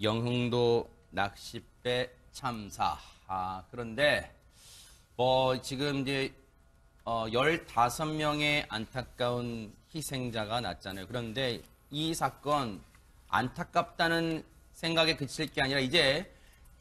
영흥도 낚싯배 참사. 그런데 지금 이제 15명의 안타까운 희생자가 났잖아요. 그런데 이 사건 안타깝다는 생각에 그칠 게 아니라 이제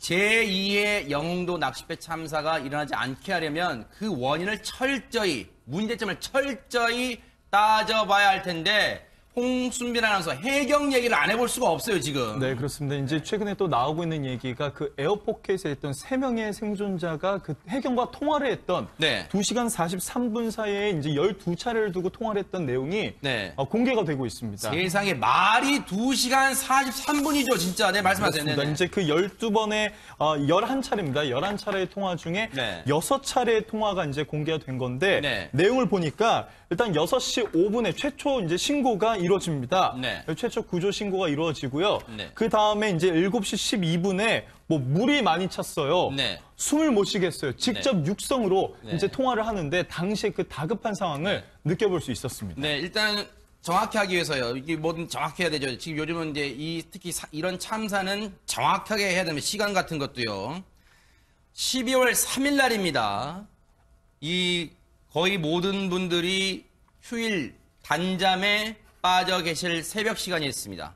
제2의 영흥도 낚싯배 참사가 일어나지 않게 하려면 그 원인을 철저히, 문제점을 철저히 따져봐야 할 텐데 홍순빈 아나운서 해경 얘기를 안 해볼 수가 없어요, 지금. 네, 그렇습니다. 이제 최근에 또 나오고 있는 얘기가 그 에어포켓에 있던 3명의 생존자가 그 해경과 통화를 했던 네. 2시간 43분 사이에 이제 12차례를 두고 통화를 했던 내용이 네. 공개가 되고 있습니다. 세상에 말이 2시간 43분이죠, 진짜. 네, 말씀하세요. 그렇습니다. 이제 그 12번의 11차례입니다. 11차례의 통화 중에 네. 6차례의 통화가 이제 공개가 된 건데 네. 내용을 보니까 일단 6시 5분에 최초 이제 신고가 이루어집니다. 네. 최초 구조 신고가 이루어지고요. 네. 그 다음에 이제 7시 12분에 물이 많이 찼어요. 네. 숨을 못 쉬겠어요. 직접 네. 육성으로 네. 이제 통화를 하는데 당시에 그 다급한 상황을 느껴볼 수 있었습니다. 네, 일단 정확히 하기 위해서요. 이게 뭐든 정확히 해야 되죠. 지금 요즘은 이제 특히 이런 참사는 정확하게 해야 되면 시간 같은 것도요. 12월 3일 날입니다. 거의 모든 분들이 휴일 단잠에 빠져 계실 새벽 시간이 있습니다.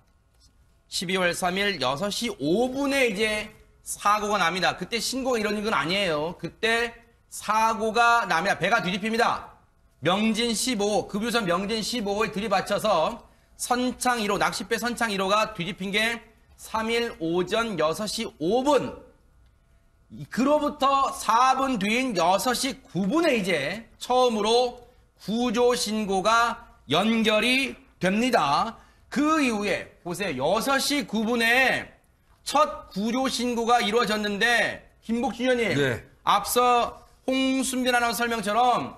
12월 3일 6시 5분에 이제 사고가 납니다. 그때 신고가 이루어진 건 아니에요. 그때 사고가 납니다. 배가 뒤집힙니다. 명진 15, 급유선 명진 15에 들이받쳐서 선창 1호, 낚싯배 선창 1호가 뒤집힌 게 3일 오전 6시 5분. 그로부터 4분 뒤인 6시 9분에 이제 처음으로 구조 신고가 연결이 됩니다. 그 이후에 보세요. 6시 9분에 첫 구조 신고가 이루어졌는데 김복준 의원님, 네. 앞서 홍순빈 아나운서 설명처럼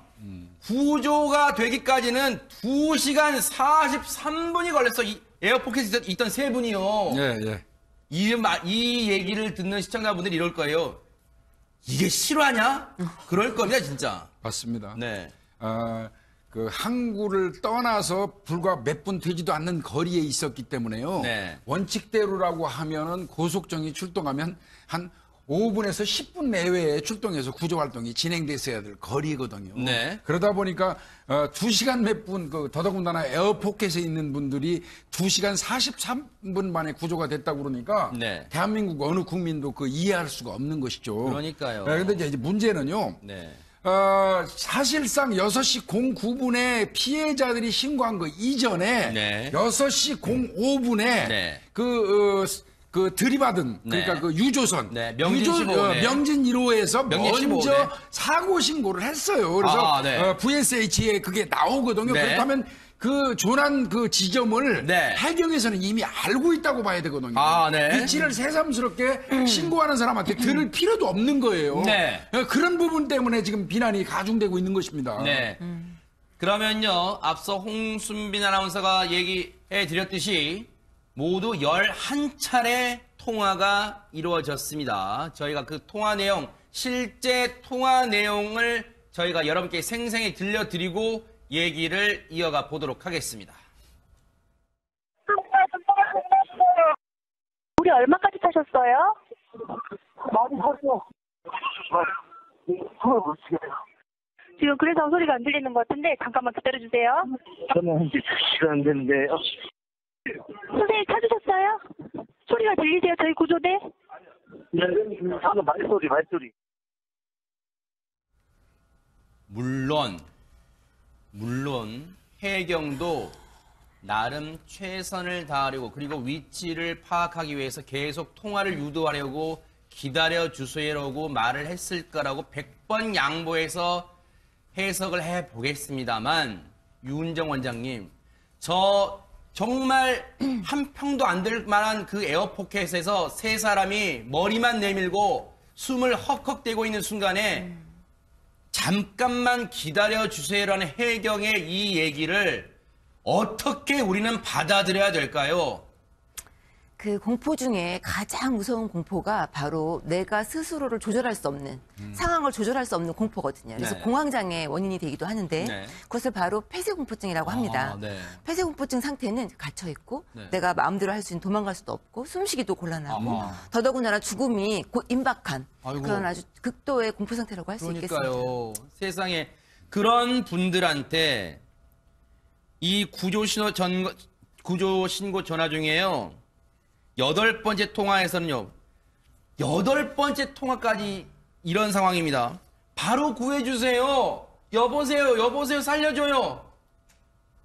구조가 되기까지는 2시간 43분이 걸렸어. 이 에어포켓에 있던 3분이요. 예, 예. 이 얘기를 듣는 시청자분들이 이럴 거예요. 이게 실화냐? 그럴 겁니다, 진짜. 맞습니다. 네. 그 항구를 떠나서 불과 몇 분 되지도 않는 거리에 있었기 때문에요. 네. 원칙대로라고 하면은 고속정이 출동하면 한 5분에서 10분 내외에 출동해서 구조활동이 진행됐어야 될 거리거든요. 네. 그러다 보니까 2시간 몇 분, 더더군다나 에어포켓에 있는 분들이 2시간 43분 만에 구조가 됐다고 그러니까 네. 대한민국 어느 국민도 이해할 수가 없는 것이죠. 그러니까요. 그런데 이제 문제는요. 네. 사실상 6시 09분에 피해자들이 신고한 거 이전에 네. 6시 05분에 네. 들이받은 네. 그러니까 그 유조선 네, 명진 15, 네. 명진 1호에서 명진 먼저 15, 네. 사고 신고를 했어요. 그래서 네. VSH에 그게 나오거든요. 네. 그렇다면 그 조난 그 지점을 네. 해경에서는 이미 알고 있다고 봐야 되거든요. 네. 위치를 새삼스럽게 신고하는 사람한테 들을 필요도 없는 거예요. 네. 그런 부분 때문에 지금 비난이 가중되고 있는 것입니다. 네. 그러면요, 앞서 홍순빈 아나운서가 얘기해 드렸듯이 모두 11차례 통화가 이루어졌습니다. 저희가 그 통화 내용, 실제 통화 내용을 저희가 여러분께 생생히 들려드리고 얘기를 이어가 보도록 하겠습니다. 우리 얼마까지 타셨어요? 많이 탔어. 숨을 못 쉬겠어요. 지금 그래서 소리가 안 들리는 것 같은데 잠깐만 기다려주세요. 저는 시간 안 됐는데요. 선생님 찾으셨어요? 소리가 들리세요? 저희 구조대? 네, 방금 말소리. 물론 해경도 나름 최선을 다하려고 그리고 위치를 파악하기 위해서 계속 통화를 유도하려고 기다려주세요라고 말을 했을 거라고 100번 양보해서 해석을 해보겠습니다만 유은정 원장님, 저 정말 한 평도 안 될 만한 그 에어포켓에서 3사람이 머리만 내밀고 숨을 헉헉대고 있는 순간에 잠깐만 기다려주세요라는 해경의 이 얘기를 어떻게 우리는 받아들여야 될까요? 그 공포 중에 가장 무서운 공포가 바로 내가 스스로를 조절할 수 없는 상황을 조절할 수 없는 공포거든요. 그래서 네. 공황장애 원인이 되기도 하는데 네. 그것을 바로 폐쇄공포증이라고 합니다. 네. 폐쇄공포증 상태는 갇혀 있고 네. 내가 마음대로 할 수 있는 도망갈 수도 없고 숨쉬기도 곤란하고 아하. 더더군다나 죽음이 곧 임박한 아이고. 그런 아주 극도의 공포 상태라고 할 수 있겠습니다. 그러니까요. 세상에 그런 분들한테 이 구조 신고 전화 중에요. 8번째 통화에서는요. 8번째 통화까지 이런 상황입니다. 바로 구해주세요. 여보세요. 살려줘요.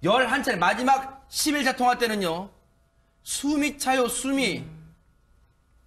11차례 마지막 11차 통화 때는요. 숨이 차요. 숨이.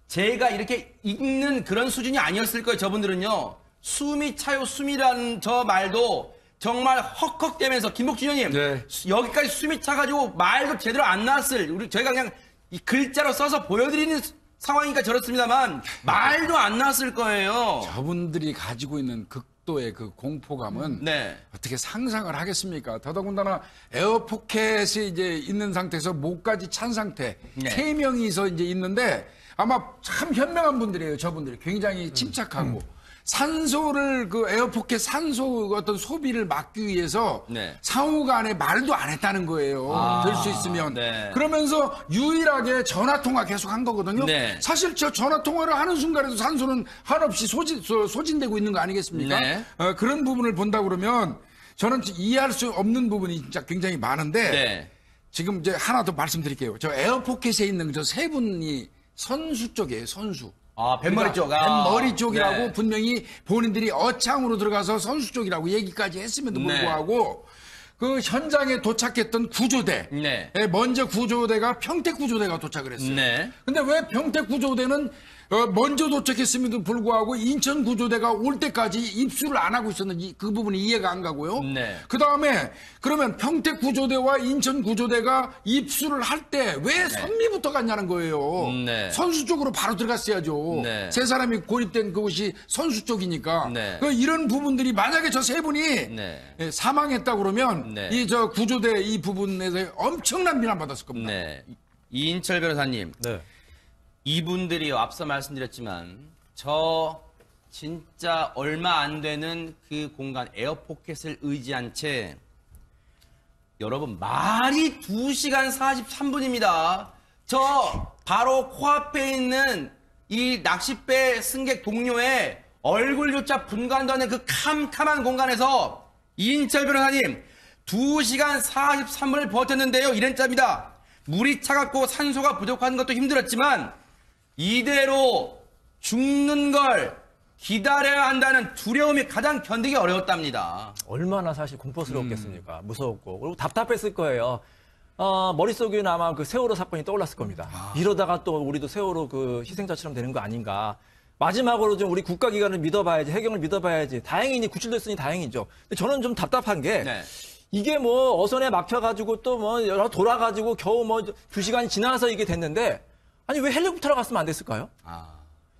제가 이렇게 읽는 그런 수준이 아니었을 거예요. 저분들은요. 숨이 차요. 숨이라는 저 말도 정말 헉헉대면서 김복준 형님 네. 여기까지 숨이 차가지고 말도 제대로 안 나왔을 저희가 그냥 이 글자로 써서 보여드리는 상황이니까 저렇습니다만 말도 안 나왔을 거예요. 저분들이 가지고 있는 극도의 그 공포감은 네. 어떻게 상상을 하겠습니까? 더더군다나 에어포켓이 이제 있는 상태에서 목까지 찬 상태 네. 3명이서 이제 있는데 아마 참 현명한 분들이에요. 저분들이 굉장히 침착하고 산소를 그 에어포켓 산소 어떤 소비를 막기 위해서 네. 상호간에 말도 안 했다는 거예요. 될 수 있으면. 네. 그러면서 유일하게 전화 통화 계속 한 거거든요. 네. 사실 저 전화 통화를 하는 순간에도 산소는 한없이 소진되고 있는 거 아니겠습니까? 네. 그런 부분을 본다 그러면 저는 이해할 수 없는 부분이 진짜 굉장히 많은데 네. 지금 이제 하나 더 말씀드릴게요. 저 에어포켓에 있는 저 세 분이 선수 쪽이에요. 선수. 아, 뱃머리 쪽. 뱃머리 쪽이라고 네. 분명히 본인들이 어창으로 들어가서 선수 쪽이라고 얘기까지 했음에도 네. 불구하고 그 현장에 도착했던 구조대. 네. 먼저 구조대가 평택 구조대가 도착을 했어요. 네. 근데 왜 평택 구조대는 먼저 도착했음에도 불구하고 인천 구조대가 올 때까지 입수를 안 하고 있었는지 그 부분이 이해가 안 가고요. 네. 그 다음에 그러면 평택 구조대와 인천 구조대가 입수를 할 때 왜 선미부터 갔냐는 거예요. 네. 선수 쪽으로 바로 들어갔어야죠. 네. 세 사람이 고립된 그곳이 선수 쪽이니까. 네. 이런 부분들이 만약에 저 세 분이 네. 사망했다 그러면 네. 이 저 구조대 이 부분에서 엄청난 비난 받았을 겁니다. 네. 이인철 변호사님. 네. 이분들이요, 앞서 말씀드렸지만, 저 진짜 얼마 안 되는 그 공간, 에어포켓을 의지한 채, 여러분, 말이 2시간 43분입니다. 저 바로 코앞에 있는 이 낚싯배 승객 동료의 얼굴조차 분간도 않는 그 캄캄한 공간에서 이인철 변호사님, 2시간 43분을 버텼는데요. 이런 짭니다. 물이 차갑고 산소가 부족한 것도 힘들었지만, 이대로 죽는 걸 기다려야 한다는 두려움이 가장 견디기 어려웠답니다. 얼마나 사실 공포스러웠겠습니까? 무서웠고. 그리고 답답했을 거예요. 머릿속에는 아마 그 세월호 사건이 떠올랐을 겁니다. 이러다가 또 우리도 세월호 그 희생자처럼 되는 거 아닌가. 마지막으로 좀 우리 국가기관을 믿어봐야지, 해경을 믿어봐야지. 다행히 이제 구출됐으니 다행이죠. 근데 저는 좀 답답한 게 네. 이게 뭐 어선에 막혀가지고 또 뭐 여러 돌아가지고 겨우 뭐 2시간이 지나서 이게 됐는데 아니 왜 헬리콥터로 갔으면 안 됐을까요?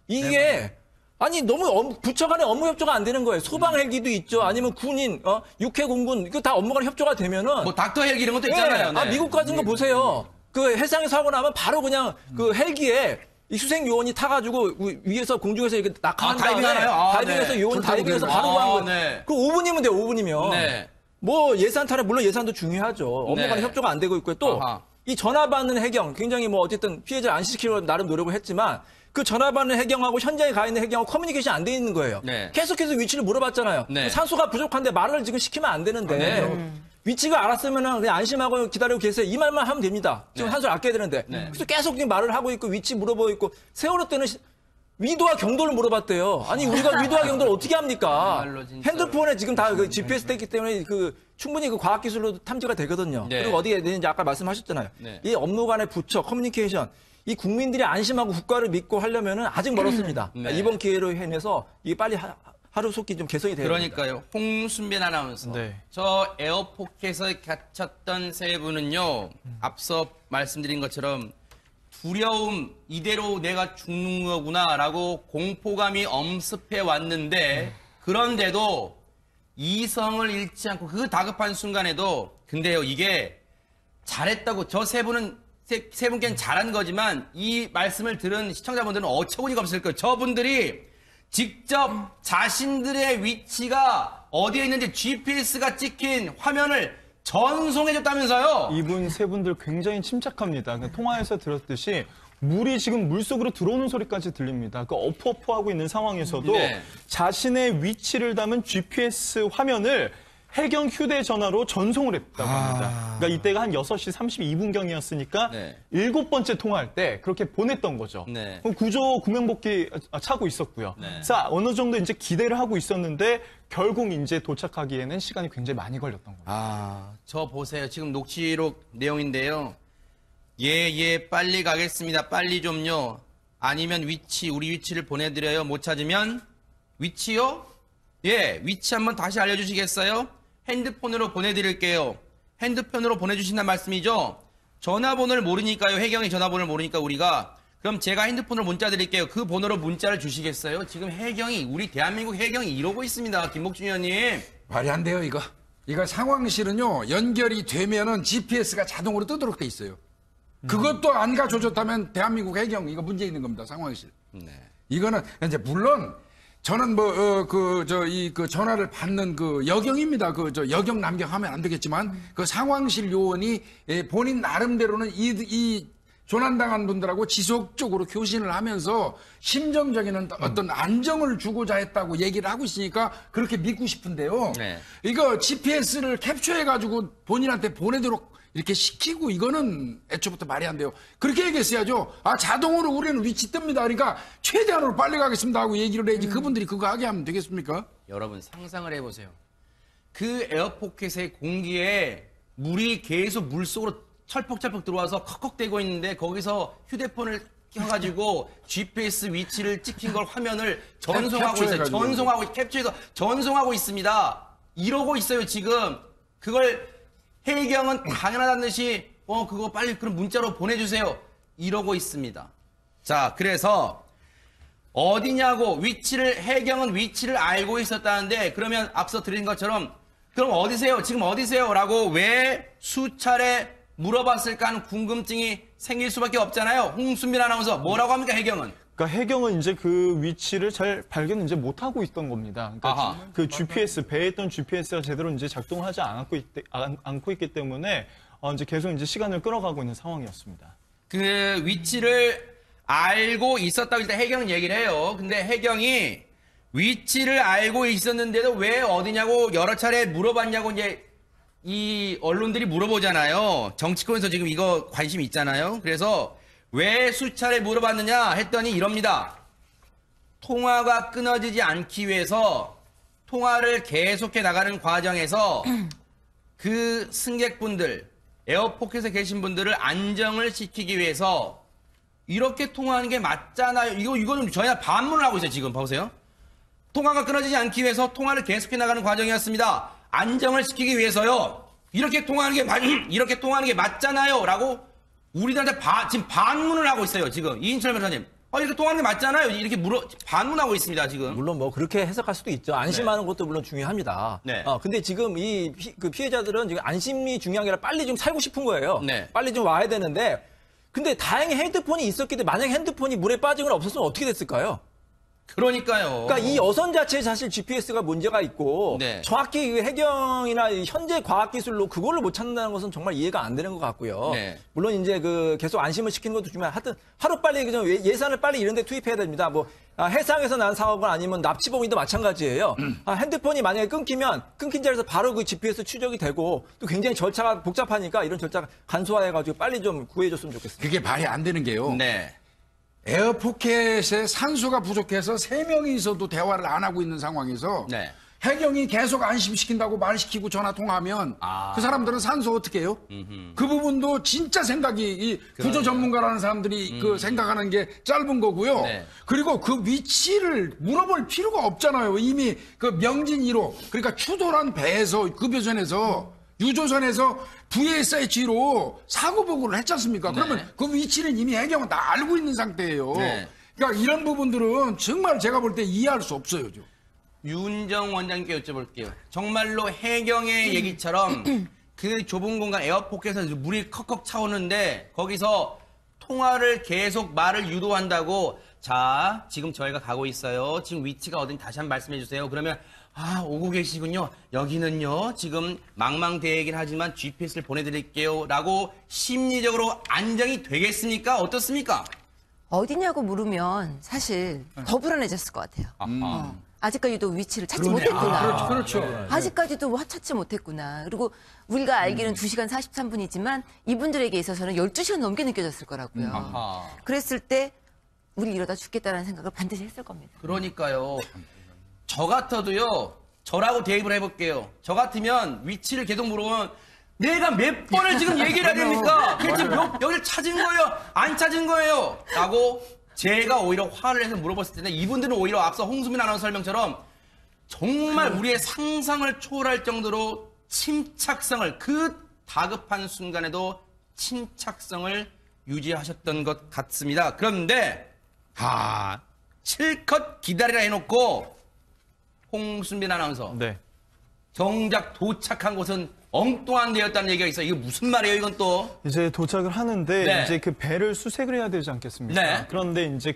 이게 아니 너무 부처 간의 업무 협조가 안 되는 거예요. 소방 헬기도 있죠. 아니면 군인, 육해 공군 이거 다 업무 간 협조가 되면은 뭐 닥터 헬기 이런 것도 있잖아요. 네. 미국 같은 거 보세요. 그 해상에서 하고 나면 바로 그냥 그 헬기에 이 수색 요원이 타가지고 위에서 공중에서 이렇게 낙하한 다음에 다이빙하나요? 다이빙해서 네. 요원 다이빙해서 바로 가는 거예요. 네. 그 5분이면 돼요. 5분이면. 네. 뭐 예산 탈환 물론 예산도 중요하죠. 업무 간의 네. 협조가 안 되고 있고요. 또 아하. 이 전화 받는 해경 굉장히 뭐 어쨌든 피해자를 안심시키려고 나름 노력을 했지만 그 전화 받는 해경하고 현장에 가 있는 해경하고 커뮤니케이션이 안 돼 있는 거예요. 네. 계속해서 위치를 물어봤잖아요. 네. 산소가 부족한데 말을 지금 시키면 안 되는데 위치가 알았으면 그냥 안심하고 기다리고 계세요. 이 말만 하면 됩니다. 지금 네. 산소를 아껴야 되는데. 네. 그래서 계속 지금 말을 하고 있고 위치 물어보고 있고 세월호 때는 위도와 경도를 물어봤대요. 아니 우리가 위도와 경도를 어떻게 합니까? 정말로 진짜. 핸드폰에 지금 다 그 GPS 됐기 때문에 그 충분히 그 과학 기술로 탐지가 되거든요. 네. 그리고 어디에 되는지 아까 말씀하셨잖아요. 네. 이 업무 간의 부처 커뮤니케이션 이 국민들이 안심하고 국가를 믿고 하려면은 아직 멀었습니다. 네. 이번 기회로 해내서 이게 빨리 하루속히 좀 개선이 돼야 됩니다. 그러니까요. 홍순변 아나운서. 네. 저 에어포켓에 갇혔던 세 분은요. 앞서 말씀드린 것처럼 두려움, 이대로 내가 죽는 거구나라고 공포감이 엄습해 왔는데 그런데도 이성을 잃지 않고 그 다급한 순간에도 근데요 이게 잘했다고 저 세 분은 세 분께는 잘한 거지만 이 말씀을 들은 시청자분들은 어처구니가 없을 거예요. 저분들이 직접 자신들의 위치가 어디에 있는지 GPS가 찍힌 화면을 전송해줬다면서요. 이분 세 분들 굉장히 침착합니다. 그러니까 통화에서 들었듯이 물이 지금 물속으로 들어오는 소리까지 들립니다. 그 어프어프하고 있는 상황에서도 네. 자신의 위치를 담은 GPS 화면을 해경 휴대전화로 전송을 했다고 합니다. 그러니까 이때가 한 6시 32분경이었으니까 네. 7번째 통화할 때 그렇게 보냈던 거죠. 네. 그럼 구조 구명복귀 차고 있었고요. 네. 자, 어느 정도 이제 기대를 하고 있었는데 결국 이제 도착하기에는 시간이 굉장히 많이 걸렸던 겁니다. 저 보세요. 지금 녹취록 내용인데요. 예, 빨리 가겠습니다. 빨리 좀요. 아니면 우리 위치를 보내드려요. 못 찾으면 위치요? 예, 위치 한번 다시 알려주시겠어요? 핸드폰으로 보내드릴게요. 핸드폰으로 보내주신다는 말씀이죠? 전화번호를 모르니까요. 해경이 전화번호를 모르니까 우리가. 그럼 제가 핸드폰으로 문자 드릴게요. 그 번호로 문자를 주시겠어요? 지금 해경이, 우리 대한민국 해경이 이러고 있습니다. 김복준 의원님. 말이 안 돼요, 이거. 이거 상황실은요, 연결이 되면은 GPS가 자동으로 뜨도록 돼 있어요. 그것도 안 가져줬다면 대한민국 해경, 이거 문제 있는 겁니다, 상황실. 네. 이거는, 이제, 물론, 저는 그 전화를 받는 그 여경입니다. 여경 남경하면 안 되겠지만, 그 상황실 요원이 본인 나름대로는 이 조난당한 분들하고 지속적으로 교신을 하면서 심정적인 어떤 안정을 주고자 했다고 얘기를 하고 있으니까 그렇게 믿고 싶은데요. 네. 이거 GPS를 캡처해가지고 본인한테 보내도록 이렇게 시키고 이거는 애초부터 말이 안 돼요. 그렇게 얘기했어야죠. 자동으로 우리는 위치 뜹니다. 그러니까 최대한으로 빨리 가겠습니다 하고 얘기를 해야지 그분들이 그거 하게 하면 되겠습니까? 여러분 상상을 해보세요. 그 에어포켓의 공기에 물이 계속 물속으로 철퍽철퍽 들어와서 컥컥대고 있는데 거기서 휴대폰을 켜가지고 GPS 위치를 찍힌 걸 화면을 전송하고 있어요. 캡처해가지고. 캡처해서 전송하고 있습니다. 이러고 있어요 지금. 그걸 해경은 당연하다는 듯이 그거 빨리 그럼 문자로 보내주세요. 이러고 있습니다. 자, 그래서 어디냐고 해경은 위치를 알고 있었다는데 그러면 앞서 드린 것처럼 그럼 어디세요? 지금 어디세요? 라고 왜 수차례 물어봤을까 하는 궁금증이 생길 수밖에 없잖아요. 홍순빈 아나운서 뭐라고 합니까 해경은? 그러니까 해경은 이제 그 위치를 잘 발견 이제 못 하고 있던 겁니다. 그러니까 아하. 그 GPS 배에 있던 GPS가 제대로 이제 작동을 하지 않고 있기 때문에 이제 계속 이제 시간을 끌어가고 있는 상황이었습니다. 그 위치를 알고 있었다고 일단 해경은 얘기를 해요. 근데 해경이 위치를 알고 있었는데도 왜 어디냐고 여러 차례 물어봤냐고 이제 이 언론들이 물어보잖아요. 정치권에서 지금 이거 관심 있잖아요. 그래서 왜 수차례 물어봤느냐 했더니 이럽니다. 통화가 끊어지지 않기 위해서 통화를 계속해 나가는 과정에서 그 승객분들, 에어포켓에 계신 분들을 안정을 시키기 위해서 이렇게 통화하는 게 맞잖아요. 이거는 저희가 반문을 하고 있어요, 지금. 보세요. 통화가 끊어지지 않기 위해서 통화를 계속해 나가는 과정이었습니다. 안정을 시키기 위해서요. 이렇게 통화하는 게 맞잖아요. 라고 우리들한테 지금 반문을 하고 있어요, 지금. 이인철 변호사님. 이렇게 통화하는 게 맞잖아요. 이렇게 반문하고 있습니다, 지금. 물론 뭐 그렇게 해석할 수도 있죠. 안심하는 것도 물론 중요합니다. 네. 근데 지금 그 피해자들은 지금 안심이 중요한 게 아니라 빨리 좀 살고 싶은 거예요. 네. 빨리 좀 와야 되는데. 근데 다행히 핸드폰이 있었기 때문에 만약에 핸드폰이 물에 빠지거나 없었으면 어떻게 됐을까요? 그러니까요. 그러니까 이 어선 자체에 사실 GPS가 문제가 있고 네. 정확히 이 해경이나 이 현재 과학기술로 그거를 못 찾는다는 것은 정말 이해가 안 되는 것 같고요. 네. 물론 이제 그 계속 안심을 시키는 것도 중요한 하여튼 하루빨리 그냥 예산을 빨리 이런 데 투입해야 됩니다. 해상에서 난 사고가 아니면 납치범이도 마찬가지예요. 핸드폰이 만약에 끊긴 자리에서 바로 그 GPS 추적이 되고 또 굉장히 절차가 복잡하니까 이런 절차 간소화해가지고 빨리 좀 구해줬으면 좋겠습니다. 그게 말이 안 되는 게요. 네. 에어포켓에 산소가 부족해서 3명이 있어도 대화를 안 하고 있는 상황에서 네. 해경이 계속 안심시킨다고 말시키고 전화 통화하면 그 사람들은 산소 어떻게 해요? 그 부분도 진짜 생각이 이 구조 전문가라는 사람들이 그 생각하는 게 짧은 거고요. 네. 그리고 그 위치를 물어볼 필요가 없잖아요. 이미 그 명진 1호 그러니까 추돌한 배에서 급여선에서 유조선에서 VSH로 사고 보고를 했지 않습니까? 네. 그러면 그 위치는 이미 해경은 다 알고 있는 상태예요. 네. 그러니까 이런 부분들은 정말 제가 볼 때 이해할 수 없어요. 윤정 원장님께 여쭤볼게요. 정말로 해경의 얘기처럼 그 좁은 공간 에어포켓에서 물이 컥컥 차오는데 거기서 통화를 계속 말을 유도한다고 자 지금 저희가 가고 있어요. 지금 위치가 어딘지 다시 한번 말씀해 주세요. 그러면 아 오고 계시군요. 여기는요 지금 망망대해이긴 하지만 GPS를 보내드릴게요. 라고 심리적으로 안정이 되겠습니까? 어떻습니까? 어디냐고 물으면 사실 더 불안해졌을 것 같아요. 아직까지도 위치를 찾지 못했구나. 그렇죠. 아직까지도 찾지 못했구나. 그리고 우리가 알기는 2시간 43분이지만 이분들에게 있어서는 12시간 넘게 느껴졌을 거라고요. 아하. 그랬을 때 우리 이러다 죽겠다는 생각을 반드시 했을 겁니다. 그러니까요. 저 같아도요. 저라고 대입을 해볼게요. 저 같으면 위치를 계속 물어보면 내가 몇 번을 지금 얘기를 해야 됩니까? 대체 여기를 찾은 거예요? 안 찾은 거예요? 라고 제가 오히려 화를 내서 물어봤을 텐데 이분들은 오히려 앞서 홍수민 아나운서 설명처럼 정말 우리의 상상을 초월할 정도로 침착성을 그 다급한 순간에도 침착성을 유지하셨던 것 같습니다. 그런데 실컷 기다리라 해놓고 홍순빈 아나운서 네. 정작 도착한 곳은 엉뚱한 데였다는 얘기가 있어요. 이거 무슨 말이에요, 이건 또? 이제 도착을 하는데 네. 이제 그 배를 수색을 해야 되지 않겠습니까? 네. 그런데 이제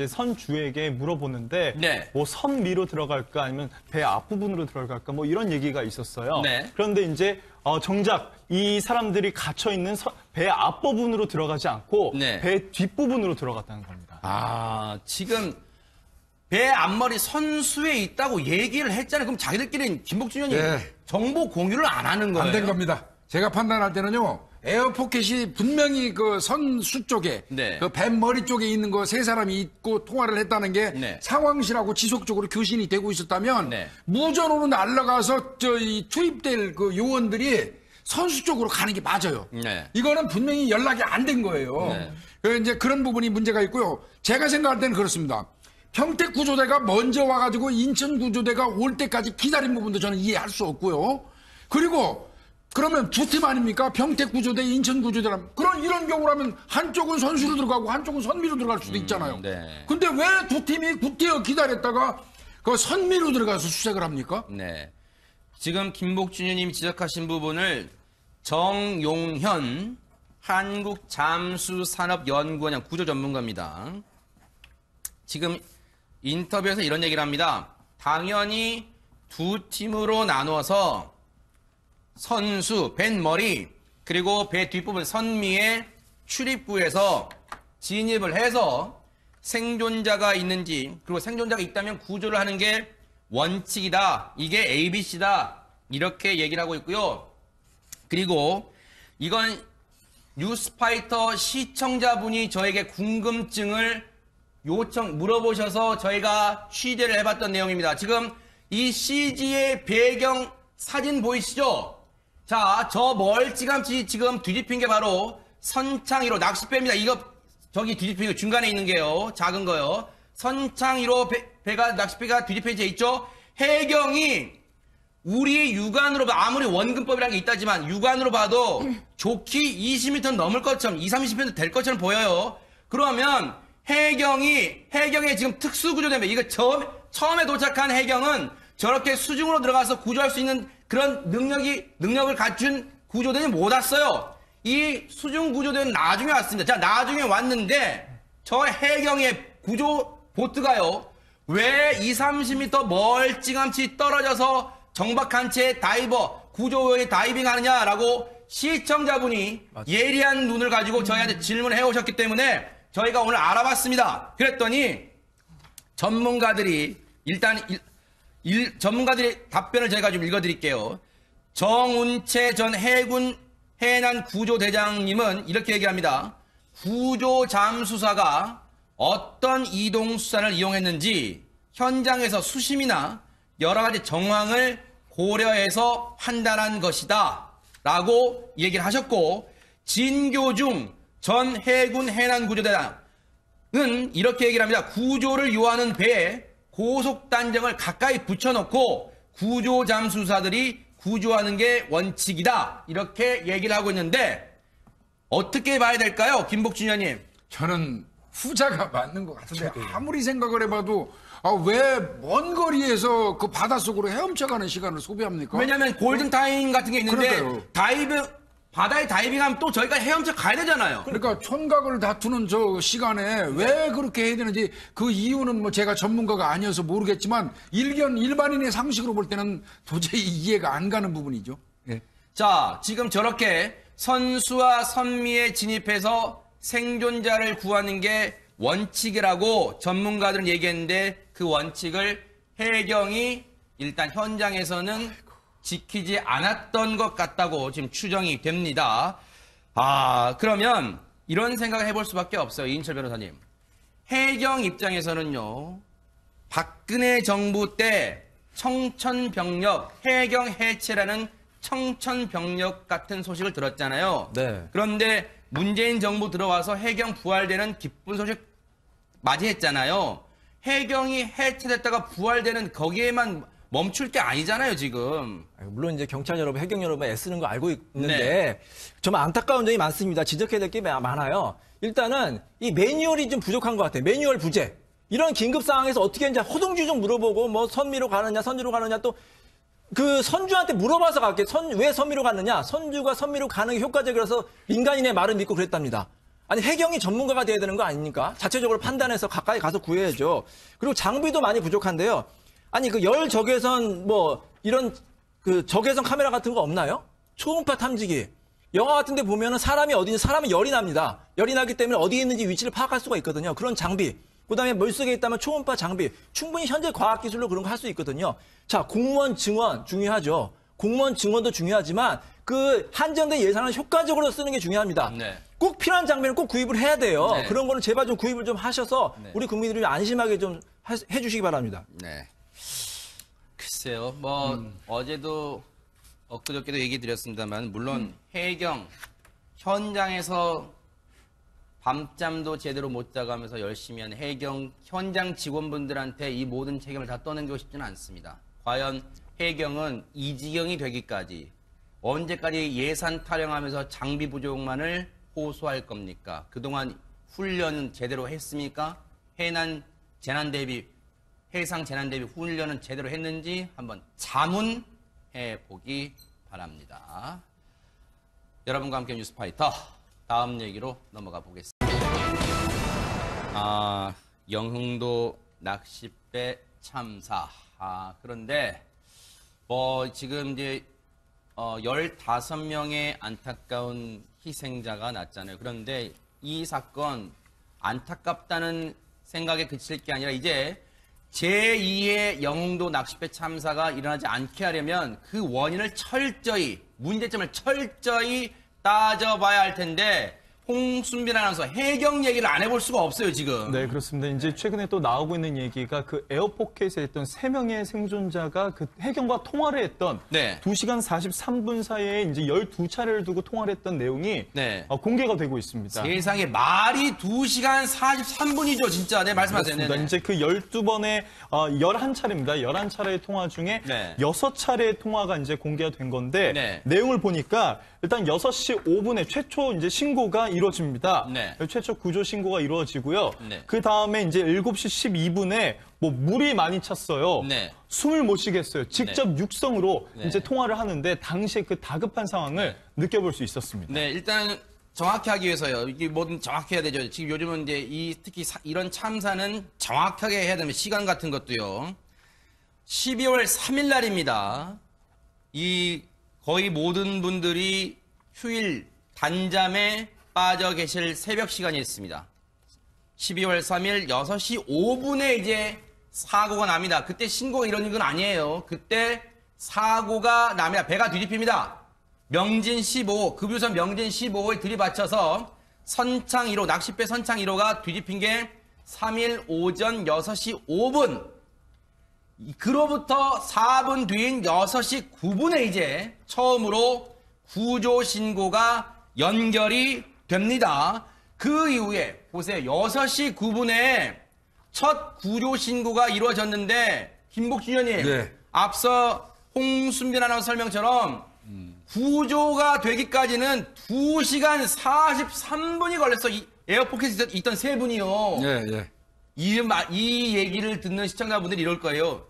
선주에게 물어보는데 네. 뭐 섬 위로 들어갈까 아니면 배 앞부분으로 들어갈까 뭐 이런 얘기가 있었어요. 네. 그런데 이제 정작 이 사람들이 갇혀 있는 배 앞부분으로 들어가지 않고 네. 배 뒷부분으로 들어갔다는 겁니다. 지금 배 앞머리 선수에 있다고 얘기를 했잖아요. 그럼 자기들끼리는 김복준 의원이 네. 정보 공유를 안 하는 거예요? 안 된 겁니다. 제가 판단할 때는요. 에어포켓이 분명히 그 선수 쪽에 네. 그 뱃머리 쪽에 있는 거 세 사람이 있고 통화를 했다는 게 네. 상황실하고 지속적으로 교신이 되고 있었다면 네. 무전으로 날아가서 이 투입될 그 요원들이 선수 쪽으로 가는 게 맞아요. 네. 이거는 분명히 연락이 안 된 거예요. 네. 그 이제 그런 부분이 문제가 있고요. 제가 생각할 때는 그렇습니다. 평택 구조대가 먼저 와가지고 인천 구조대가 올 때까지 기다린 부분도 저는 이해할 수 없고요. 그리고 그러면 두 팀 아닙니까? 평택 구조대, 인천 구조대라면. 그런 이런 경우라면 한쪽은 선수로 들어가고 한쪽은 선미로 들어갈 수도 있잖아요. 네. 근데 왜 두 팀이 굳대어 기다렸다가 그 선미로 들어가서 수색을 합니까? 네. 지금 김복준 의원님이 지적하신 부분을 정용현 한국잠수산업연구원장 구조전문가입니다. 지금 인터뷰에서 이런 얘기를 합니다. 당연히 두 팀으로 나누어서 선수, 뱃머리, 그리고 배 뒷부분 선미의 출입구에서 진입을 해서 생존자가 있는지, 그리고 생존자가 있다면 구조를 하는 게 원칙이다. 이게 ABC다. 이렇게 얘기를 하고 있고요. 그리고 이건 뉴스파이터 시청자분이 저에게 궁금증을 물어보셔서 저희가 취재를 해봤던 내용입니다. 지금 이 CG의 배경 사진 보이시죠? 자, 저 멀찌감치 지금 뒤집힌 게 바로 선창 1호 낚싯배입니다. 이거 저기 뒤집힌 거 중간에 있는 게요. 작은 거요. 선창 1호 낚싯배가 뒤집혀져 있죠? 해경이 우리 육안으로 아무리 원근법이라는 게 있다지만 육안으로 봐도 좋기 20m 넘을 것처럼 20-30m 될 것처럼 보여요. 그러면 해경의 지금 특수구조대입니다. 이거 처음에 도착한 해경은 저렇게 수중으로 들어가서 구조할 수 있는 그런 능력을 갖춘 구조대는 못 왔어요. 이 수중 구조대는 나중에 왔습니다. 자, 나중에 왔는데 저 해경의 구조 보트가요. 왜 20-30m 멀찌감치 떨어져서 정박한 채 구조요원이 다이빙 하느냐라고 시청자분이 예리한 눈을 가지고 저희한테 질문을 해오셨기 때문에 저희가 오늘 알아봤습니다. 그랬더니 전문가들이 전문가들의 답변을 제가 좀 읽어드릴게요. 정운채 전 해군 해난 구조대장님은 이렇게 얘기합니다. 구조 잠수사가 어떤 이동수단을 이용했는지 현장에서 수심이나 여러 가지 정황을 고려해서 판단한 것이다. 라고 얘기를 하셨고, 진교중 전 해군 해난구조대장은 이렇게 얘기를 합니다. 구조를 요하는 배에 고속단정을 가까이 붙여놓고 구조잠수사들이 구조하는 게 원칙이다. 이렇게 얘기를 하고 있는데 어떻게 봐야 될까요? 김복준 의원님. 저는 후자가 맞는 것 같은데 아무리 생각을 해봐도 왜 먼 거리에서 그 바닷속으로 헤엄쳐가는 시간을 소비합니까? 왜냐하면 골든타임 같은 게 있는데 그러니까요. 바다에 다이빙하면 또 저희가 헤엄쳐 가야 되잖아요. 그러니까 촌각을 다투는 저 시간에 왜 그렇게 해야 되는지 그 이유는 뭐 제가 전문가가 아니어서 모르겠지만 일반인의 상식으로 볼 때는 도저히 이해가 안 가는 부분이죠. 예. 자, 지금 저렇게 선수와 선미에 진입해서 생존자를 구하는 게 원칙이라고 전문가들은 얘기했는데 그 원칙을 해경이 일단 현장에서는 지키지 않았던 것 같다고 지금 추정이 됩니다. 그러면 이런 생각을 해볼 수밖에 없어요. 이인철 변호사님. 해경 입장에서는요. 박근혜 정부 때 청천벽력, 해경 해체라는 청천벽력 같은 소식을 들었잖아요. 네. 그런데 문재인 정부 들어와서 해경 부활되는 기쁜 소식 맞이했잖아요. 해경이 해체됐다가 부활되는 거기에만 멈출 게 아니잖아요, 지금. 물론 이제 경찰 여러분, 해경 여러분 애쓰는 거 알고 있는데 네. 정말 안타까운 점이 많습니다. 지적해야 될 게 많아요. 일단은 이 매뉴얼이 좀 부족한 것 같아요. 매뉴얼 부재. 이런 긴급 상황에서 어떻게 이제 허둥지 좀 물어보고 뭐 선미로 가느냐, 선주로 가느냐 또 그 선주한테 물어봐서 갈게. 왜 선미로 갔느냐? 선주가 선미로 가는 게 효과적이라서 민간인의 말을 믿고 그랬답니다. 아니 해경이 전문가가 돼야 되는 거 아닙니까? 자체적으로 판단해서 가까이 가서 구해야죠. 그리고 장비도 많이 부족한데요. 아니 그 열 적외선 뭐 이런 그 적외선 카메라 같은 거 없나요? 초음파 탐지기. 영화 같은 데 보면은 사람이 어디 있는지 사람이 열이 납니다. 열이 나기 때문에 어디에 있는지 위치를 파악할 수가 있거든요. 그런 장비. 그다음에 물속에 있다면 초음파 장비. 충분히 현재 과학 기술로 그런 거 할 수 있거든요. 자, 공무원 증언 중요하죠. 공무원 증언도 중요하지만 그 한정된 예산을 효과적으로 쓰는 게 중요합니다. 네. 꼭 필요한 장비는 꼭 구입을 해야 돼요. 네. 그런 거는 제발 좀 구입을 좀 하셔서 우리 국민들이 안심하게 좀 해주시기 바랍니다. 네. 글쎄요, 어제도, 엊그저께도 얘기 드렸습니다만, 물론 해경, 현장에서 밤잠도 제대로 못 자가면서 열심히 한 해경 현장 직원분들한테 이 모든 책임을 다 떠넘기고 싶지는 않습니다. 과연 해경은 이 지경이 되기까지 언제까지 예산 타령하면서 장비 부족만을 호소할 겁니까? 그동안 훈련은 제대로 했습니까? 해상 재난대비 훈련은 제대로 했는지 한번 자문해 보기 바랍니다. 여러분과 함께 뉴스파이터 다음 얘기로 넘어가 보겠습니다. 영흥도 낚싯배 참사. 그런데 지금 이제 15명의 안타까운 희생자가 났잖아요. 그런데 이 사건 안타깝다는 생각에 그칠 게 아니라 이제 제2의 영흥도 낚싯배 참사가 일어나지 않게 하려면 그 원인을 문제점을 철저히 따져봐야 할 텐데 홍순빈 아나운서 해경 얘기를 안 해볼 수가 없어요, 지금. 네, 그렇습니다. 이제 최근에 또 나오고 있는 얘기가 그 에어포켓에 있던 3명의 생존자가 그 해경과 통화를 했던 네. 2시간 43분 사이에 이제 12차례를 두고 통화를 했던 내용이 네. 공개가 되고 있습니다. 세상에 말이 2시간 43분이죠, 진짜. 네, 말씀하세요. 그렇습니다. 네네. 이제 그 12번의 11차례입니다. 11차례의 통화 중에 네. 6차례의 통화가 이제 공개가 된 건데 네. 내용을 보니까 일단 6시 5분에 최초 이제 신고가 이루어집니다. 네. 최초 구조 신고가 이루어지고요. 네. 그 다음에 이제 7시 12분에 물이 많이 찼어요. 네. 숨을 못 쉬겠어요. 직접 육성으로 네. 이제 통화를 하는데 당시에 그 다급한 상황을 느껴볼 수 있었습니다. 네, 일단 정확히 하기 위해서요. 이게 뭐든 정확히 해야 되죠. 지금 요즘은 이제 특히 이런 참사는 정확하게 해야 되면 시간 같은 것도요. 12월 3일 날입니다. 거의 모든 분들이 휴일 단잠에 빠져 계실 새벽 시간이 있습니다. 12월 3일 6시 5분에 이제 사고가 납니다. 그때 신고가 이러는 건 아니에요. 그때 사고가 납니다. 배가 뒤집힙니다. 명진 15, 급유선 명진 15에 들이받쳐서 선창 1호, 낚싯배 선창 1호가 뒤집힌 게 3일 오전 6시 5분. 그로부터 4분 뒤인 6시 9분에 이제 처음으로 구조 신고가 연결이 됩니다. 그 이후에 보세요. 6시 9분에 첫 구조 신고가 이루어졌는데 김복준 의원님 네. 앞서 홍순빈 아나운서 설명처럼 구조가 되기까지는 2시간 43분이 걸렸어. 에어포켓에 있던 세 분이요. 예, 예. 이 얘기를 듣는 시청자분들이 이럴 거예요.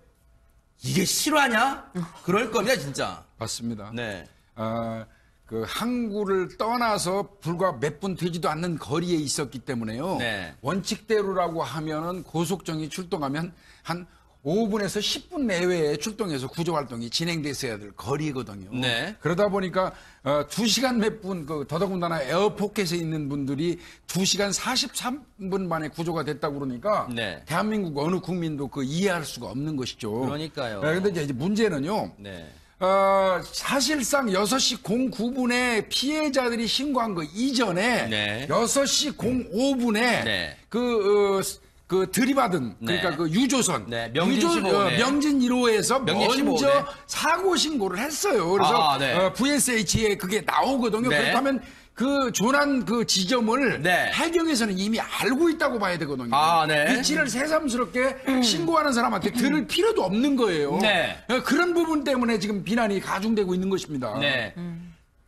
이게 실화냐? 그럴 겁니다, 진짜. 맞습니다. 네. 그 항구를 떠나서 불과 몇 분 되지도 않는 거리에 있었기 때문에요. 네. 원칙대로라고 하면은 고속정이 출동하면 한 5분에서 10분 내외에 출동해서 구조활동이 진행됐어야 될 거리거든요. 네. 그러다 보니까 2시간 몇 분, 더더군다나 에어포켓에 있는 분들이 2시간 43분 만에 구조가 됐다고 그러니까 네. 대한민국 어느 국민도 이해할 수가 없는 것이죠. 그러니까요. 그런데 이제 문제는요. 네. 사실상 6시 09분에 피해자들이 신고한 거 이전에 네. 6시 05분에 네. 들이받은 네. 그러니까 그 유조선 네, 명진 15 네. 명진 1호에서 명진 먼저 15 네. 사고 신고를 했어요. 그래서 네. VSH에 그게 나오거든요. 네. 그렇다면 그 조난 그 지점을 네. 해경에서는 이미 알고 있다고 봐야 되거든요. 네. 위치를 새삼스럽게 신고하는 사람한테 들을 필요도 없는 거예요. 네. 그런 부분 때문에 지금 비난이 가중되고 있는 것입니다. 네.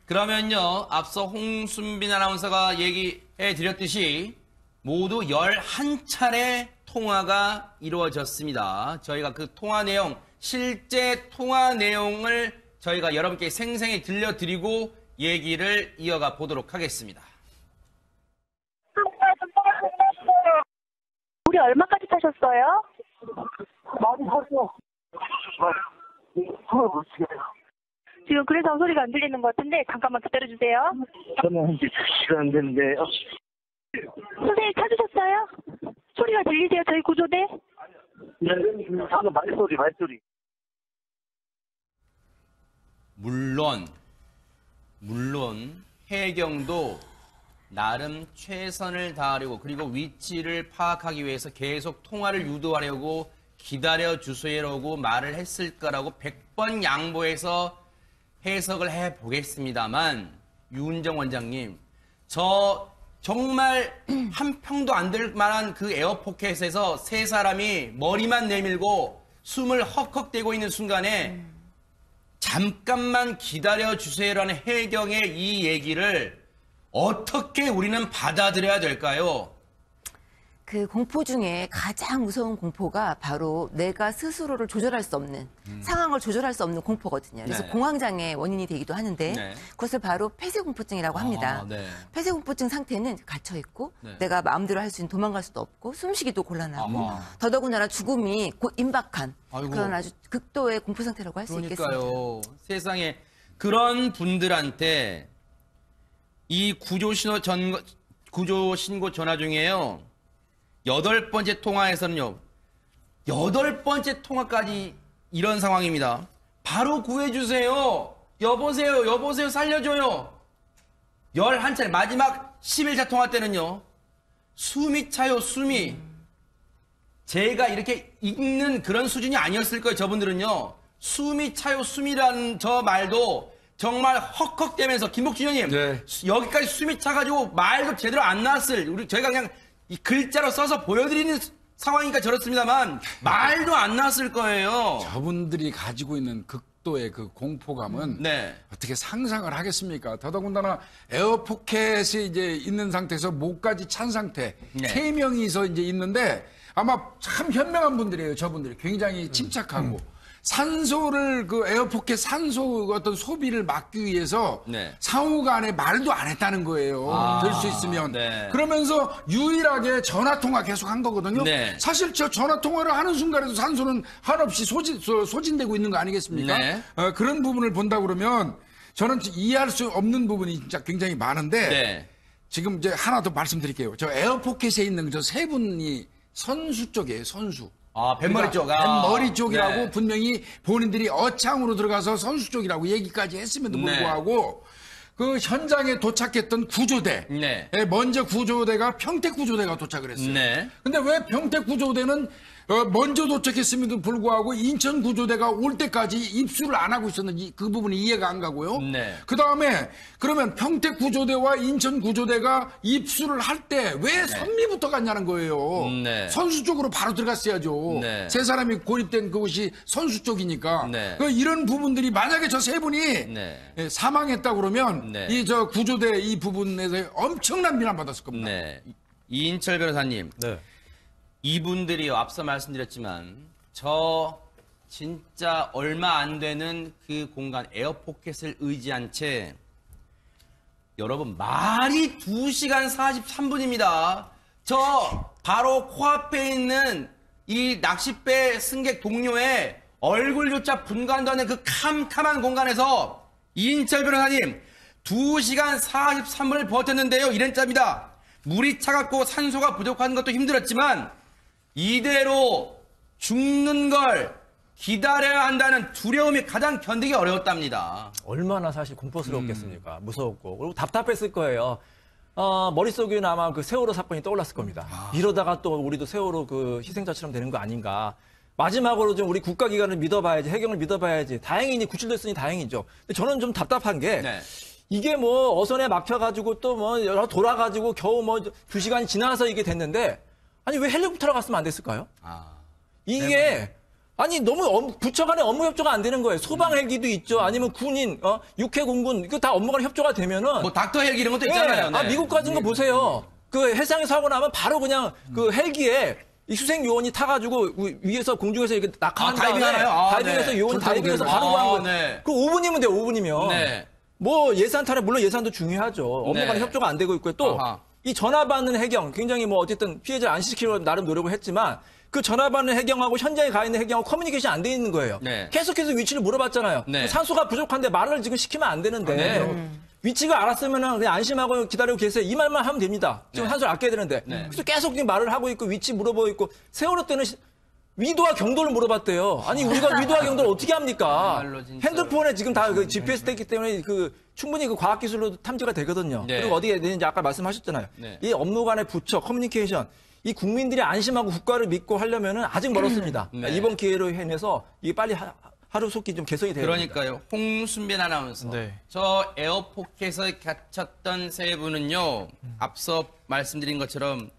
그러면요, 앞서 홍순빈 아나운서가 얘기해 드렸듯이 모두 11차례 통화가 이루어졌습니다. 저희가 그 통화 내용, 실제 통화 내용을 저희가 여러분께 생생히 들려드리고 얘기를 이어가 보도록 하겠습니다. 우리 얼마까지 타셨어요? 많이 탔어. 서울 못 치겠어요. 지금 그래서 소리가 안 들리는 것 같은데 잠깐만 기다려주세요. 저는 이제 2시간 됐는데, 선생님 찾으셨어요? 소리가 들리세요? 저희 구조대? 네, 저는 말소리. 물론 해경도 나름 최선을 다하려고 그리고 위치를 파악하기 위해서 계속 통화를 유도하려고 기다려 주세요라고 말을 했을 거라고 100번 양보해서 해석을 해보겠습니다만 유은정 원장님, 저 정말 한 평도 안 될 만한 그 에어포켓에서 세 사람이 머리만 내밀고 숨을 헉헉대고 있는 순간에 잠깐만 기다려주세요라는 해경의 이 얘기를 어떻게 우리는 받아들여야 될까요? 그 공포 중에 가장 무서운 공포가 바로 내가 스스로를 조절할 수 없는 상황을 조절할 수 없는 공포거든요. 그래서 네. 공황장애 원인이 되기도 하는데 네. 그것을 바로 폐쇄공포증이라고 합니다. 네. 폐쇄공포증 상태는 갇혀 있고 네. 내가 마음대로 할 수 있는 도망갈 수도 없고 숨쉬기도 곤란하고 아하. 더더군다나 죽음이 곧 임박한 아이고. 그런 아주 극도의 공포 상태라고 할 수 있겠습니다. 그러니까요. 세상에 그런 분들한테 이 구조 신고 전화 중에요. 8번째 통화에서는요. 8번째 통화까지 이런 상황입니다. 바로 구해주세요. 여보세요. 살려줘요. 11차례 마지막 11차 통화 때는요. 숨이 차요. 제가 이렇게 읽는 그런 수준이 아니었을 거예요. 저분들은요. 숨이 차요. 숨이라는 저 말도 정말 헉헉대면서 김복준 의원님 네. 여기까지 숨이 차가지고 말도 제대로 안 나왔을 저희가 그냥 이 글자로 써서 보여드리는 상황이니까 저렇습니다만 말도 안 나왔을 거예요. 저분들이 가지고 있는 극도의 그 공포감은 네. 어떻게 상상을 하겠습니까? 더더군다나 에어포켓에 이제 있는 상태에서 목까지 찬 상태, 네. 3명이서 이제 있는데 아마 참 현명한 분들이에요. 저분들이 굉장히 침착하고 산소를 그 에어포켓 산소 어떤 소비를 막기 위해서 네. 상호간에 말도 안 했다는 거예요. 될 수 있으면. 네. 그러면서 유일하게 전화 통화 계속 한 거거든요. 네. 사실 저 전화 통화를 하는 순간에도 산소는 한없이 소진되고 있는 거 아니겠습니까? 네. 그런 부분을 본다 그러면 저는 이해할 수 없는 부분이 진짜 굉장히 많은데 네. 지금 이제 하나 더 말씀드릴게요. 저 에어포켓에 있는 저 세 분이 선수 쪽이에요. 선수. 뱃머리 쪽. 뱃머리 쪽이라고 네. 분명히 본인들이 어창으로 들어가서 선수 쪽이라고 얘기까지 했음에도 네. 불구하고 그 현장에 도착했던 구조대. 네. 먼저 구조대가 평택 구조대가 도착을 했어요. 네. 근데 왜 평택 구조대는 먼저 도착했음에도 불구하고 인천 구조대가 올 때까지 입수를 안 하고 있었는지 그 부분이 이해가 안 가고요. 네. 그 다음에 그러면 평택 구조대와 인천 구조대가 입수를 할 때 왜 선미부터 갔냐는 거예요. 네. 선수 쪽으로 바로 들어갔어야죠. 네. 세 사람이 고립된 그곳이 선수 쪽이니까. 네. 이런 부분들이 만약에 저 세 분이 네. 사망했다 그러면 아니면 네. 이 저 구조대 이 부분에서 엄청난 비난받았을 겁니다. 네. 이인철 변호사님. 네. 이분들이요, 앞서 말씀드렸지만, 저 진짜 얼마 안 되는 그 공간, 에어포켓을 의지한 채, 여러분, 말이 2시간 43분입니다. 저 바로 코앞에 있는 이 낚싯배 승객 동료의 얼굴조차 분간도 안 되는 그 캄캄한 공간에서 이인철 변호사님, 2시간 43분을 버텼는데요. 이런 짭니다. 물이 차갑고 산소가 부족한 것도 힘들었지만, 이대로 죽는 걸 기다려야 한다는 두려움이 가장 견디기 어려웠답니다. 얼마나 사실 공포스러웠겠습니까? 무서웠고. 그리고 답답했을 거예요. 머릿속에는 아마 그 세월호 사건이 떠올랐을 겁니다. 이러다가 또 우리도 세월호 그 희생자처럼 되는 거 아닌가. 마지막으로 좀 우리 국가기관을 믿어봐야지, 해경을 믿어봐야지. 다행이니 구출됐으니 다행이죠. 근데 저는 좀 답답한 게 네. 이게 뭐 어선에 막혀가지고 또 뭐 여러 돌아가지고 겨우 뭐 2시간이 지나서 이게 됐는데 아니 왜 헬리콥터로 갔으면 안 됐을까요? 이게 아니 너무 부처 간에 업무 협조가 안 되는 거예요. 소방 헬기도 있죠. 아니면 군인, 육해 공군 이거 다 업무 간 협조가 되면은 뭐 닥터 헬기 이런 것도 있잖아요. 네. 미국 가진 거 보세요. 그 해상에서 하고 나면 바로 그냥 그 헬기에 이 수색 요원이 타가지고 위에서 공중에서 이렇게 낙하한 다이빙 다음에 하나요? 다이빙해서 네. 요원 다이빙해서 바로 가는 거예요. 네. 그 5분이면 돼요. 5분이면. 네. 뭐 예산 탈에 물론 예산도 중요하죠. 업무 간에 네. 협조가 안 되고 있고요. 또 아하. 이 전화 받는 해경 굉장히 뭐 어쨌든 피해자를 안 시키려고 나름 노력을 했지만 그 전화 받는 해경하고 현장에 가 있는 해경하고 커뮤니케이션이 안 돼 있는 거예요. 네. 계속해서 위치를 물어봤잖아요. 네. 산소가 부족한데 말을 지금 시키면 안 되는데 위치가 알았으면 그냥 안심하고 기다리고 계세요. 이 말만 하면 됩니다. 지금 네. 산소를 아껴야 되는데. 네. 그래서 계속 말을 하고 있고 위치 물어보고 있고 세월호 때는 위도와 경도를 물어봤대요. 아니 우리가 위도와 경도를 어떻게 합니까? 정말로 진짜. 핸드폰에 지금 다 그 GPS 됐기 때문에 그 충분히 그 과학 기술로 탐지가 되거든요. 네. 그리고 어디에 있는지 아까 말씀하셨잖아요. 네. 이 업무 간의 부처 커뮤니케이션 이 국민들이 안심하고 국가를 믿고 하려면은 아직 멀었습니다. 네. 이번 기회로 해내서 이게 빨리 하루속히 좀 개선이 돼야 됩니다. 그러니까요. 홍순변 아나운서. 네. 저 에어포켓에 갇혔던 세 분은요. 앞서 말씀드린 것처럼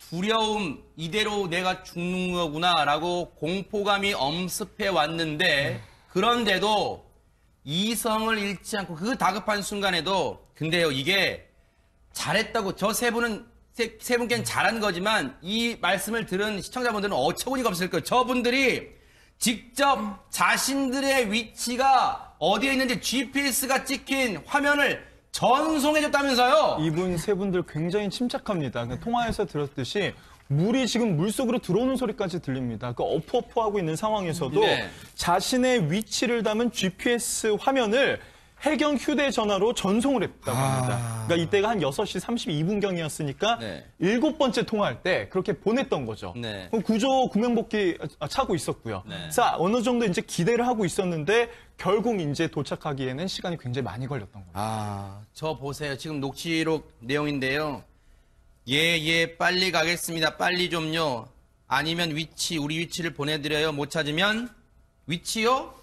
두려움, 이대로 내가 죽는 거구나라고 공포감이 엄습해 왔는데 그런데도 이성을 잃지 않고 그 다급한 순간에도 근데요 이게 잘했다고 저 세 분은 세 분께는 잘한 거지만 이 말씀을 들은 시청자분들은 어처구니가 없을 거예요. 저분들이 직접 자신들의 위치가 어디에 있는지 GPS가 찍힌 화면을 전송해줬다면서요. 이분 세 분들 굉장히 침착합니다. 통화에서 들었듯이 물이 지금 물속으로 들어오는 소리까지 들립니다. 그 어퍼하고 있는 상황에서도 네. 자신의 위치를 담은 GPS 화면을 해경 휴대전화로 전송을 했다고 합니다. 그러니까 이때가 한 6시 32분경이었으니까 네. 7번째 통화할 때 그렇게 보냈던 거죠. 네. 그럼 구조 구명복귀 차고 있었고요. 네. 자, 어느 정도 이제 기대를 하고 있었는데 결국 이제 도착하기에는 시간이 굉장히 많이 걸렸던 거예요. 저 보세요. 지금 녹취록 내용인데요. 예, 빨리 가겠습니다. 빨리 좀요. 아니면 우리 위치를 보내드려요. 못 찾으면 위치요?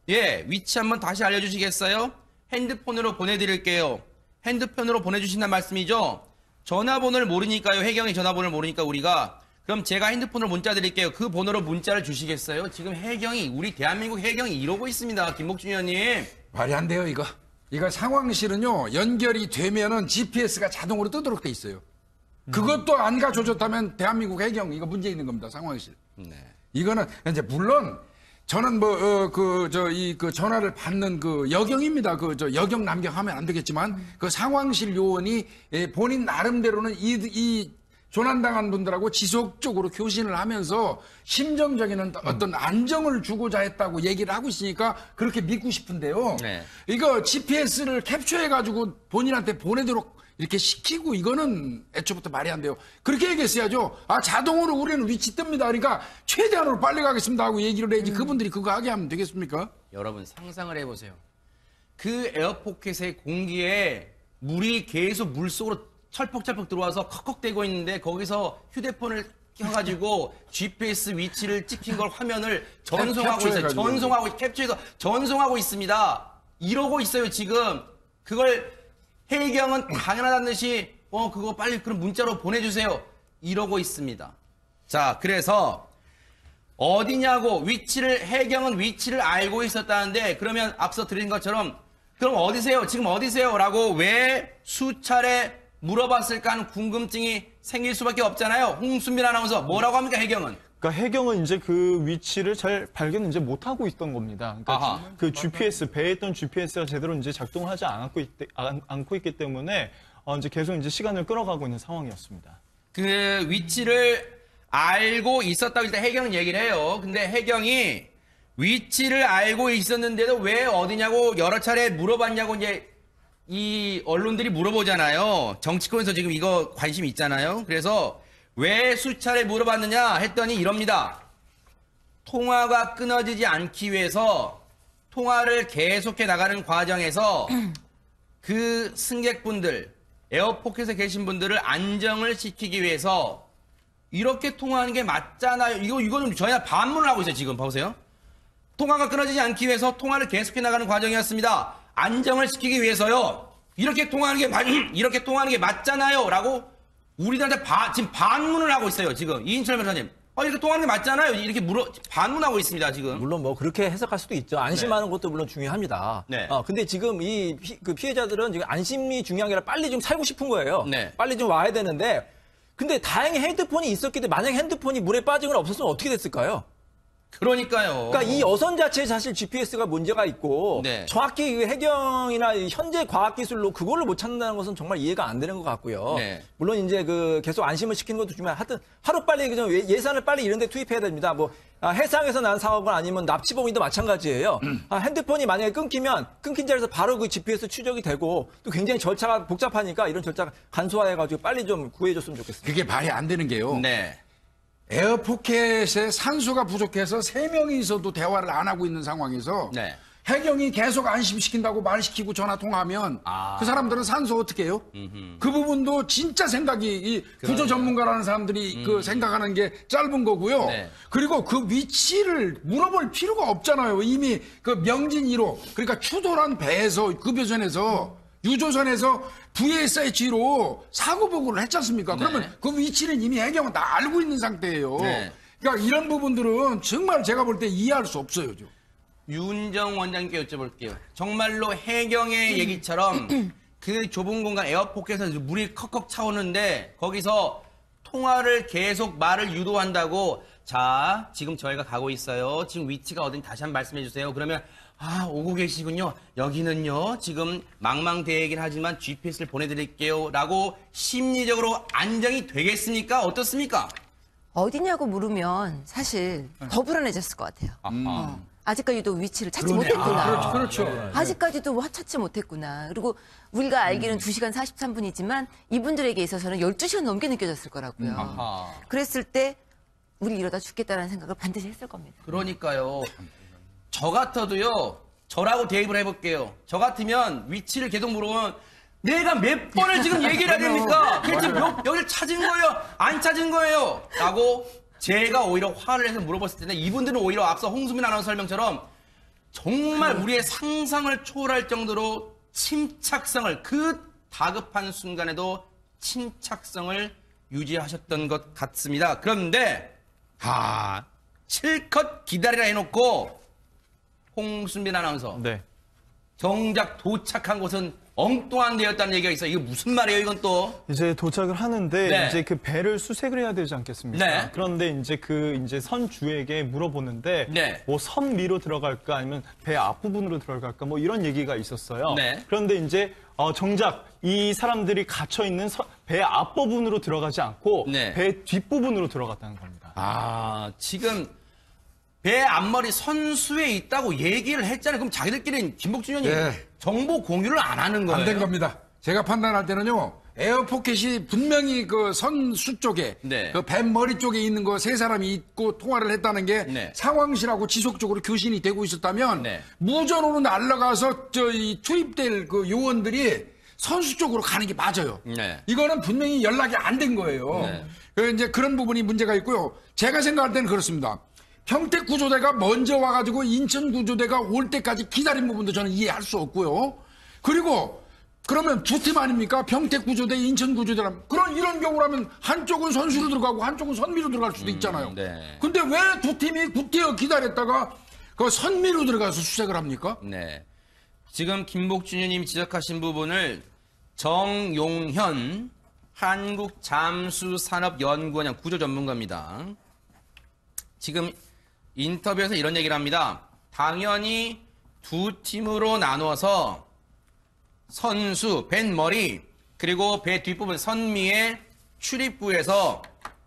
예, 위치 한번 다시 알려주시겠어요? 핸드폰으로 보내드릴게요. 핸드폰으로 보내주신다는 말씀이죠? 전화번호를 모르니까요. 해경이 전화번호를 모르니까 우리가 그럼 제가 핸드폰으로 문자 드릴게요. 그 번호로 문자를 주시겠어요? 지금 해경이 우리 대한민국 해경이 이러고 있습니다. 김목준 의원님. 말이 안 돼요, 이거. 이거 상황실은요, 연결이 되면은 GPS가 자동으로 뜨도록 돼 있어요. 그것도 안 가줘줬다면 대한민국 해경, 이거 문제 있는 겁니다, 상황실. 이거는, 이제, 물론, 저는 그 전화를 받는 그 여경입니다. 여경 남경하면 안 되겠지만, 그 상황실 요원이 본인 나름대로는 이 조난당한 분들하고 지속적으로 교신을 하면서 심정적인 어떤 안정을 주고자 했다고 얘기를 하고 있으니까 그렇게 믿고 싶은데요. 네. 이거 GPS를 캡처해가지고 본인한테 보내도록 이렇게 시키고 이거는 애초부터 말이 안 돼요. 그렇게 얘기했어야죠. 자동으로 우리는 위치 뜹니다. 그러니까 최대한으로 빨리 가겠습니다 하고 얘기를 해야지 그분들이 그거 하게 하면 되겠습니까? 여러분 상상을 해보세요. 그 에어포켓의 공기에 물이 계속 물속으로 철퍽철퍽 들어와서 컥컥대고 있는데 거기서 휴대폰을 켜가지고 GPS 위치를 찍힌 걸 화면을 전송하고 있어요. 캡처해서 전송하고 있습니다. 이러고 있어요 지금. 그걸 해경은 당연하다는 듯이 그거 빨리 그럼 문자로 보내주세요. 이러고 있습니다. 자, 그래서 어디냐고 해경은 위치를 알고 있었다는데 그러면 앞서 드린 것처럼 그럼 어디세요? 지금 어디세요? 라고 왜 수차례 물어봤을까 하는 궁금증이 생길 수밖에 없잖아요. 홍순민 아나운서 뭐라고 합니까, 해경은? 그러니까 해경은 이제 그 위치를 잘 발견 이제 못하고 있던 겁니다. 그러니까 아하. 그 GPS, 배에 있던 GPS가 제대로 이제 작동하지 않고 있기 때문에 이제 계속 이제 시간을 끌어가고 있는 상황이었습니다. 그 위치를 알고 있었다고 일단 해경은 얘기를 해요. 근데 해경이 위치를 알고 있었는데도 왜 어디냐고 여러 차례 물어봤냐고 이제 이 언론들이 물어보잖아요. 정치권에서 지금 이거 관심 있잖아요. 그래서 왜 수차례 물어봤느냐 했더니 이럽니다. 통화가 끊어지지 않기 위해서 통화를 계속해 나가는 과정에서 그 승객분들, 에어포켓에 계신 분들을 안정을 시키기 위해서 이렇게 통화하는 게 맞잖아요. 이거는 저희가 반문을 하고 있어요, 지금. 보세요. 통화가 끊어지지 않기 위해서 통화를 계속해 나가는 과정이었습니다. 안정을 시키기 위해서요. 이렇게 통화하는 게 맞잖아요. 라고 우리들한테 지금 반문을 하고 있어요, 지금. 이인철 변호사님. 이렇게 통화하는 게 맞잖아요. 이렇게 반문하고 있습니다, 지금. 물론 뭐 그렇게 해석할 수도 있죠. 안심하는 것도 물론 중요합니다. 네. 근데 지금 그 피해자들은 지금 안심이 중요한 게 아니라 빨리 좀 살고 싶은 거예요. 네. 빨리 좀 와야 되는데 근데 다행히 핸드폰이 있었기 때문에 만약에 핸드폰이 물에 빠지거나 없었으면 어떻게 됐을까요? 그러니까요. 그러니까 이 여선 자체에 사실 GPS가 문제가 있고 네. 정확히 그 해경이나 이 현재 과학기술로 그걸로 못 찾는다는 것은 정말 이해가 안 되는 것 같고요. 네. 물론 이제 그 계속 안심을 시키는 것도 중요한 하여튼 하루 빨리 그냥 예산을 빨리 이런 데 투입해야 됩니다. 뭐 해상에서 난 사고가 아니면 납치범이도 마찬가지예요. 핸드폰이 만약에 끊긴 자리에서 바로 그 GPS 추적이 되고 또 굉장히 절차가 복잡하니까 이런 절차가 간소화해가지고 빨리 좀 구해줬으면 좋겠습니다. 그게 말이 안 되는 게요. 네. 에어포켓에 산소가 부족해서 3명이 있어도 대화를 안 하고 있는 상황에서 네. 해경이 계속 안심시킨다고 말시키고 전화 통화하면 그 사람들은 산소 어떻게 해요? 그 부분도 진짜 생각이 이 구조 전문가라는 사람들이 그 생각하는 게 짧은 거고요. 네. 그리고 그 위치를 물어볼 필요가 없잖아요. 이미 그 명진 1호 그러니까 추돌한 배에서 급여선에서 유조선에서 VSH로 사고 보고를 했지 않습니까? 그러면 그 위치는 이미 해경은 다 알고 있는 상태예요. 네. 그러니까 이런 부분들은 정말 제가 볼 때 이해할 수 없어요. 윤정 원장님께 여쭤볼게요. 정말로 해경의 얘기처럼 그 좁은 공간 에어포켓에서 물이 컥컥 차오는데 거기서 통화를 계속 말을 유도한다고 자, 지금 저희가 가고 있어요. 지금 위치가 어딘지 다시 한번 말씀해 주세요. 그러면 오고 계시군요. 여기는요. 지금 망망대해이긴 하지만 GPS를 보내드릴게요. 라고 심리적으로 안정이 되겠습니까? 어떻습니까? 어디냐고 물으면 사실 더 불안해졌을 것 같아요. 아직까지도 위치를 찾지 못했구나. 그렇죠. 아직까지도 찾지 못했구나. 그리고 우리가 알기는 2시간 43분이지만 이분들에게 있어서는 12시간 넘게 느껴졌을 거라고요. 아하. 그랬을 때 우리 이러다 죽겠다는 생각을 반드시 했을 겁니다. 그러니까요. 저 같아도요. 저라고 대입을 해볼게요. 저 같으면 위치를 계속 물어보면 내가 몇 번을 지금 얘기를 해야 됩니까? 그게 지금 여기를 찾은 거예요? 안 찾은 거예요? 라고 제가 오히려 화를 내서 물어봤을 텐데 이분들은 오히려 앞서 홍수민 아나운서 설명처럼 정말 우리의 상상을 초월할 정도로 침착성을 그 다급한 순간에도 침착성을 유지하셨던 것 같습니다. 그런데 실컷 기다리라 해놓고 홍순빈 아나운서 네. 정작 도착한 곳은 엉뚱한 데였다는 얘기가 있어요. 이거 무슨 말이에요, 이건 또? 이제 도착을 하는데 네. 이제 그 배를 수색을 해야 되지 않겠습니까? 네. 그런데 이제 선주에게 물어보는데 네. 뭐 섬 위로 들어갈까 아니면 배 앞부분으로 들어갈까 뭐 이런 얘기가 있었어요. 네. 그런데 이제 정작 이 사람들이 갇혀 있는 배 앞부분으로 들어가지 않고 네. 배 뒷부분으로 들어갔다는 겁니다. 지금 배 앞머리 선수에 있다고 얘기를 했잖아요. 그럼 자기들끼리는 김복준 의원이 네. 정보 공유를 안 하는 거예요? 안 된 겁니다. 제가 판단할 때는요. 에어포켓이 분명히 그 선수 쪽에 네. 그 뱃머리 쪽에 있는 거 세 사람이 있고 통화를 했다는 게 네. 상황실하고 지속적으로 교신이 되고 있었다면 네. 무전으로 날아가서 이 투입될 그 요원들이 선수 쪽으로 가는 게 맞아요. 네. 이거는 분명히 연락이 안 된 거예요. 네. 그래서 이제 그런 부분이 문제가 있고요. 제가 생각할 때는 그렇습니다. 평택 구조대가 먼저 와가지고 인천 구조대가 올 때까지 기다린 부분도 저는 이해할 수 없고요. 그리고 그러면 두 팀 아닙니까? 평택 구조대, 인천 구조대라면. 그런 이런 경우라면 한쪽은 선수로 들어가고 한쪽은 선미로 들어갈 수도 있잖아요. 네. 근데 왜 두 팀이 굳대어 기다렸다가 그 선미로 들어가서 수색을 합니까? 네. 지금 김복준님 지적하신 부분을 정용현 한국잠수산업연구원장 구조전문가입니다. 지금 인터뷰에서 이런 얘기를 합니다. 당연히 두 팀으로 나누어서 선수, 뱃머리, 그리고 배 뒷부분 선미의 출입구에서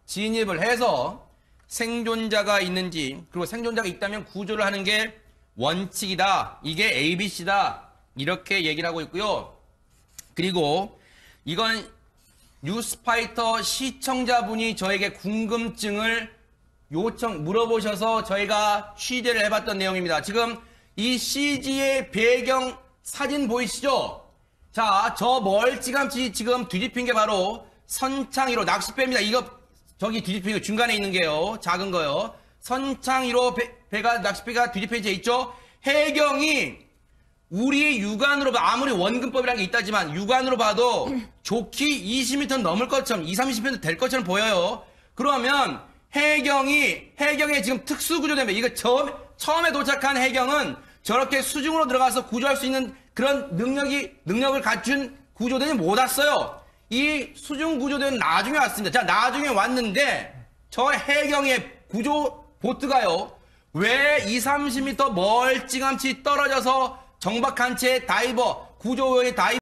진입을 해서 생존자가 있는지, 그리고 생존자가 있다면 구조를 하는 게 원칙이다. 이게 ABC다. 이렇게 얘기를 하고 있고요. 그리고 이건 뉴스파이터 시청자분이 저에게 궁금증을 물어보셔서 저희가 취재를 해봤던 내용입니다. 지금 이 CG의 배경 사진 보이시죠? 자, 저 멀찌감치 지금 뒤집힌 게 바로 선창 1호 낚싯배입니다. 이거 저기 뒤집힌 거 중간에 있는 게요. 작은 거요. 선창 1호 낚싯배가 뒤집혀져 있죠? 해경이 우리 육안으로 아무리 원근법이라는 게 있다지만 육안으로 봐도 좋기 20m 넘을 것처럼 20-30m 될 것처럼 보여요. 그러면 해경의 지금 특수구조대입니다. 이거 처음에 도착한 해경은 저렇게 수중으로 들어가서 구조할 수 있는 그런 능력을 갖춘 구조대는 못 왔어요. 이 수중 구조대는 나중에 왔습니다. 자, 나중에 왔는데 저 해경의 구조 보트가요. 왜 20-30m 멀찌감치 떨어져서 정박한 채 구조의 다이버